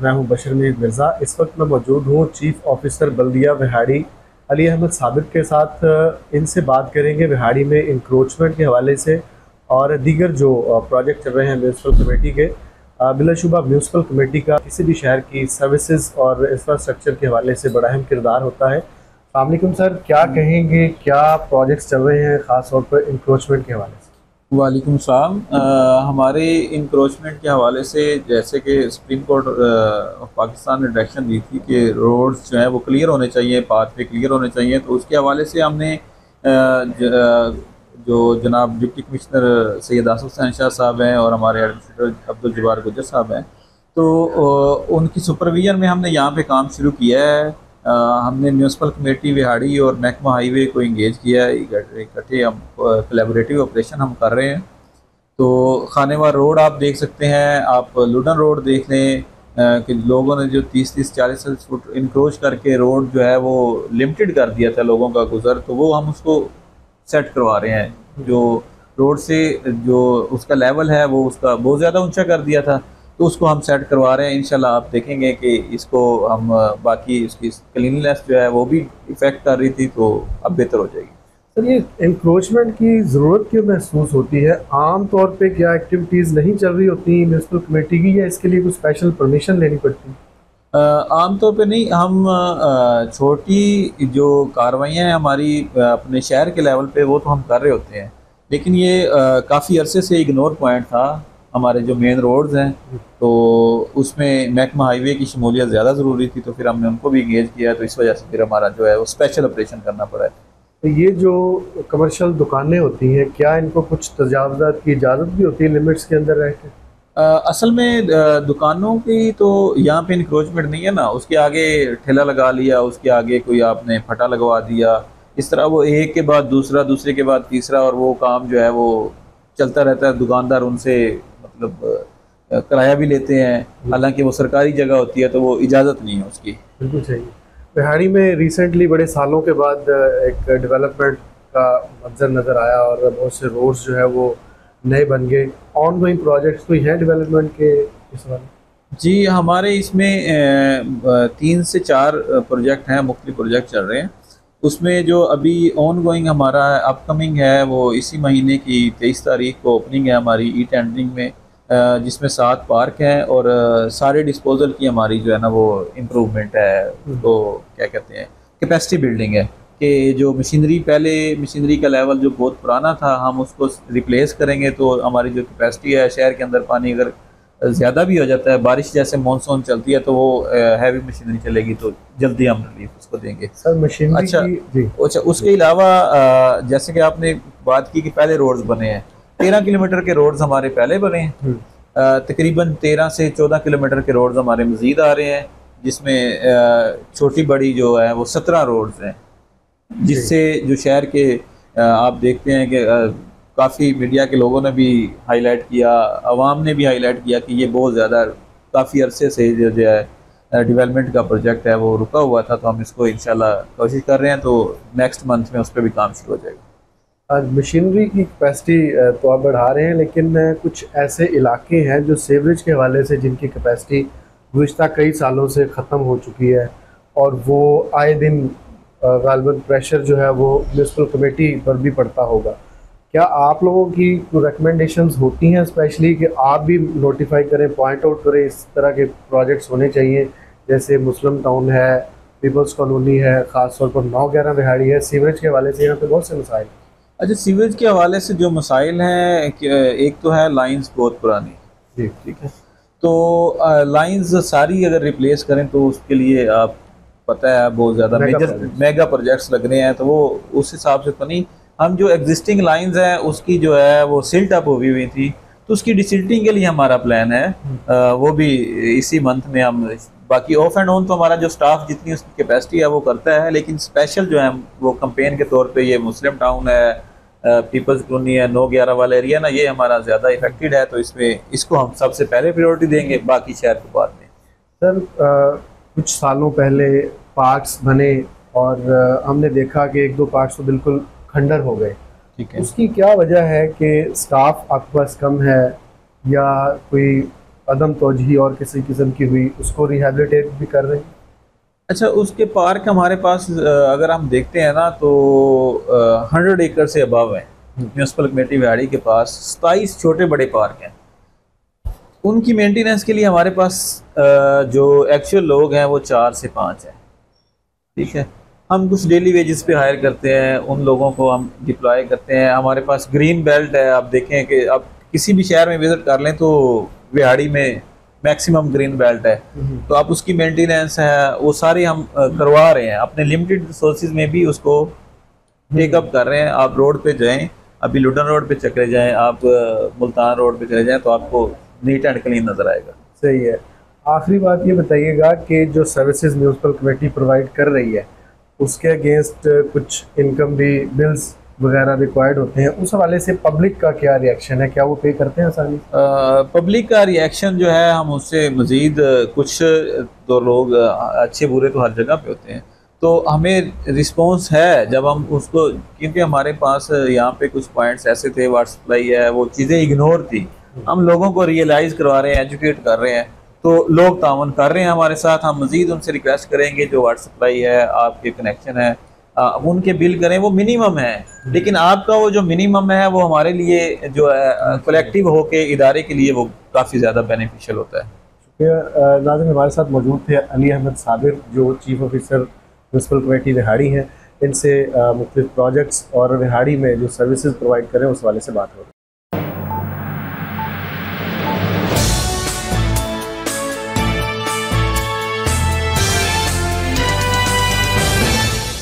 मैं हूं बशर मीर मिर्ज़ा। इस वक्त मैं मौजूद हूं चीफ ऑफिसर बल्दिया विहाड़ी अली अहमद साबिक के साथ। इनसे बात करेंगे विहाड़ी में इंक्रोचमेंट के हवाले से और दीगर जो प्रोजेक्ट चल रहे हैं म्यूनसिपल कमेटी के। बिलाशुबा म्यूनसिपल कमेटी का किसी भी शहर की सर्विसेज और इंफ्रास्ट्रक्चर के हवाले से बड़ा अहम किरदार होता है। अस्सलाम वालेकुम सर, क्या कहेंगे, क्या प्रोजेक्ट्स चल रहे हैं ख़ास तौर पर इंक्रोचमेंट के हवाले से? वालेकुम सलाम। हमारे इंक्रोचमेंट के हवाले से जैसे कि सुप्रीम कोर्ट ऑफ पाकिस्तान ने डायरेक्शन दी थी कि रोड्स जो हैं वो क्लियर होने चाहिए, पाथवे क्लियर होने चाहिए, तो उसके हवाले से हमने जो जनाब डिप्टी कमिश्नर सैयद आसिफ हुसैन शाह साहब हैं और हमारे एडमिनिस्ट्रेटर अब्दुल जब्बार गुज्जर साहब हैं, तो उनकी सुपरविजन में हमने यहाँ पे काम शुरू किया है। हमने म्यूनसिपल कमेटी विहाड़ी और महकमा हाईवे को इंगेज किया है, इकट्ठे हम कोलैबोरेटिव ऑपरेशन हम कर रहे हैं। तो खानेवार रोड आप देख सकते हैं, आप लुडन रोड देख लें कि लोगों ने जो 30-40 फुट इंक्रोच करके रोड जो है वो लिमिटेड कर दिया था लोगों का गुजर, तो वो हम उसको सेट करवा रहे हैं। जो रोड से जो उसका लेवल है वो उसका बहुत ज़्यादा ऊंचा कर दिया था, तो उसको हम सेट करवा रहे हैं। इंशाल्लाह आप देखेंगे कि इसको हम बाकी उसकी क्लीननेस जो है वो भी इफ़ेक्ट कर रही थी, तो अब बेहतर हो जाएगी। सर, ये इंक्रोचमेंट की ज़रूरत क्यों महसूस होती है? आम तौर पे क्या एक्टिविटीज़ नहीं चल रही होती म्यूनसिपल कमेटी की, या इसके लिए कुछ स्पेशल परमिशन लेनी पड़ती है? आम तौर पे नहीं, हम छोटी जो कार्रवाइयाँ हैं हमारी अपने शहर के लेवल पे वो तो हम कर रहे होते हैं, लेकिन ये काफ़ी अरसे से इग्नोर पॉइंट था। हमारे जो मेन रोड्स हैं तो उसमें महकमा हाईवे की शमूलियत ज़्यादा ज़रूरी थी, तो फिर हमने उनको भी इंगेज किया, तो इस वजह से फिर हमारा जो है वो स्पेशल ऑपरेशन करना पड़ा है। तो ये जो कमर्शियल दुकानें होती हैं, क्या इनको कुछ तजावज़ात की इजाज़त भी होती है लिमिट्स के अंदर रह के? असल में दुकानों की तो यहाँ पे इंक्रोचमेंट नहीं है ना, उसके आगे ठेला लगा लिया, उसके आगे कोई आपने फटा लगवा दिया, इस तरह वो एक के बाद दूसरा, दूसरे के बाद तीसरा, और वो काम जो है वो चलता रहता है। दुकानदार उनसे मतलब किराया भी लेते हैं, हालांकि वो सरकारी जगह होती है तो वो इजाज़त नहीं है उसकी। बिल्कुल सही। बिहाड़ी में रिसेंटली बड़े सालों के बाद एक डेवलपमेंट का मंजर नज़र आया और बहुत से रोड्स जो है वो नए बन गए। ऑन गोइंग प्रोजेक्ट्स कोई हैं डेवलपमेंट के इस वाले? जी, हमारे इसमें 3 से 4 प्रोजेक्ट हैं, मुख्तलिफ प्रोजेक्ट चल रहे हैं। उसमें जो अभी ऑन गोइंग हमारा अपकमिंग है वो इसी महीने की 23 तारीख को ओपनिंग है हमारी ई टेंडरिंग में, जिसमें 7 पार्क हैं और सारे डिस्पोजल की हमारी जो है ना वो इम्प्रूवमेंट है। तो क्या कहते हैं, कैपेसिटी बिल्डिंग है कि जो मशीनरी, पहले मशीनरी का लेवल जो बहुत पुराना था हम उसको रिप्लेस करेंगे, तो हमारी जो कैपेसिटी है, शहर के अंदर पानी अगर ज़्यादा भी हो जाता है, बारिश जैसे मानसून चलती है, तो वो हैवी मशीनरी चलेगी, तो जल्दी हम रिलीफ उसको देंगे। सर, मशीनरी अच्छा की जी। अच्छा, उसके अलावा जैसे कि आपने बात की कि पहले रोड्स बने हैं, 13 किलोमीटर के रोड्स हमारे पहले बने हैं। तकरीबन 13 से 14 किलोमीटर के रोड्स हमारे मज़ीद आ रहे हैं, जिसमें छोटी बड़ी जो है वो 17 रोड्स हैं, जिससे जो शहर के आप देखते हैं कि काफ़ी मीडिया के लोगों ने भी हाईलाइट किया, आवाम ने भी हाईलाइट किया कि ये बहुत ज़्यादा काफ़ी अरसे से जो है डेवलपमेंट का प्रोजेक्ट है वो रुका हुआ था, तो हम इसको इंशाल्लाह कोशिश कर रहे हैं, तो नेक्स्ट मंथ में उस पर भी काम शुरू हो जाएगा। आज मशीनरी की कैपेसिटी तो आप बढ़ा रहे हैं, लेकिन कुछ ऐसे इलाके हैं जो सीवरेज के हवाले से जिनकी कैपेसिटी गुज़िश्ता कई सालों से ख़त्म हो चुकी है और वो आए दिन गालिबन प्रेशर जो है वो म्यूनसिपल कमेटी पर भी पड़ता होगा। क्या आप लोगों की रिकमेंडेशंस होती हैं स्पेशली कि आप भी नोटिफाई करें, पॉइंट आउट करें इस तरह के प्रोजेक्ट्स होने चाहिए, जैसे मुस्लिम टाउन है, पीपल्स कॉलोनी है, ख़ास तौर पर 9-11 बिहाड़ी है, सीवरेज के हवाले से यहाँ पे बहुत से मसाइल। अच्छा, सीवरेज के हवाले से जो मसाइल हैं, एक तो है लाइंस बहुत पुरानी। जी, ठीक है, तो लाइंस सारी अगर रिप्लेस करें तो उसके लिए आप पता है बहुत ज़्यादा मेगा प्रोजेक्ट्स लग रहे हैं, तो वो उस हिसाब से तो नहीं। हम जो एग्जिस्टिंग लाइंस हैं उसकी जो है वो सिल्ट अप हुई हुई थी, तो उसकी डिसिल्टिंग के लिए हमारा प्लान है, वो भी इसी मंथ में हम। बाकी ऑफ एंड ऑन तो हमारा जो स्टाफ जितनी उसकी कैपेसिटी है वो करता है, लेकिन स्पेशल जो है वो कंपेन के तौर पे ये मुस्लिम टाउन है, पीपल्स कॉलोनी है, 9-11 वाला एरिया ना, ये हमारा ज़्यादा इफेक्टेड है, तो इसमें इसको हम सबसे पहले प्रायोरिटी देंगे, बाकी शहर को बाद में। सर, कुछ सालों पहले पार्क्स बने और हमने देखा कि 1-2 पार्क्स तो बिल्कुल खंडर हो गए। ठीक है, उसकी क्या वजह है कि स्टाफ आपके पास कम है या कोई अदम तोजही और किसी किस्म की हुई, उसको रिहेबिलिटेट भी कर रहे हैं? अच्छा, उसके पार्क हमारे पास अगर हम देखते हैं ना तो 100 एकड़ से अबव है। म्यूनसिपल कमेटी व्याड़ी के पास 27 छोटे बड़े पार्क हैं। उनकी मेंटेनेंस के लिए हमारे पास जो एक्चुअल लोग हैं वो 4 से 5 हैं। ठीक है, हम कुछ डेली वेजेस पे हायर करते हैं, उन लोगों को हम डिप्लॉय करते हैं। हमारे पास ग्रीन बेल्ट है, आप देखें कि आप किसी भी शहर में विजिट कर लें तो विहाड़ी में मैक्सिमम ग्रीन बेल्ट है। तो आप उसकी मेंटेनेंस है वो सारी हम करवा रहे हैं, अपने लिमिटेड रिसोर्सेज में भी उसको टेकअप कर रहे हैं। आप रोड पे जाएं, अभी लुडन रोड पे चले जाएं, आप मुल्तान रोड पे चले जाएं तो आपको नीट एंड क्लीन नज़र आएगा। सही है। आखिरी बात ये बताइएगा कि जो सर्विसेज म्यूनसिपल कमेटी प्रोवाइड कर रही है उसके अगेंस्ट कुछ इनकम भी बिल्स वगैरह रिक्वायर्ड होते हैं, उस हवाले से पब्लिक का क्या रिएक्शन है? क्या वो पे करते हैं आसानी से? पब्लिक का रिएक्शन जो है, हम उससे मज़ीद कुछ तो लोग अच्छे बुरे तो हर जगह पे होते हैं, तो हमें रिस्पांस है जब हम उसको, क्योंकि हमारे पास यहाँ पे कुछ पॉइंट्स ऐसे थे, वाटर सप्लाई है, वो चीज़ें इग्नोर थी, हम लोगों को रियलाइज़ करवा रहे हैं, एजुकेट कर रहे हैं, तो लोग तावन कर रहे हैं हमारे साथ। हम मज़ीद उनसे रिक्वेस्ट करेंगे जो वाटर सप्लाई है, आपके कनेक्शन है, उनके बिल करें, वो मिनिमम है, लेकिन आपका वो जो मिनिमम है वो हमारे लिए जो है कलेक्टिव होके इदारे के लिए वो काफ़ी ज़्यादा बेनिफिशियल होता है। नाज़रीन, हमारे साथ मौजूद थे अली अहमद साबिर, जो चीफ ऑफिसर म्यूनसिपल कमेटी रिहाड़ी हैं। इनसे मुख्तलिफ प्रोजेक्ट्स और रिहाड़ी में जो सर्विसेज प्रोवाइड करें उस वाले से बात हो रही है।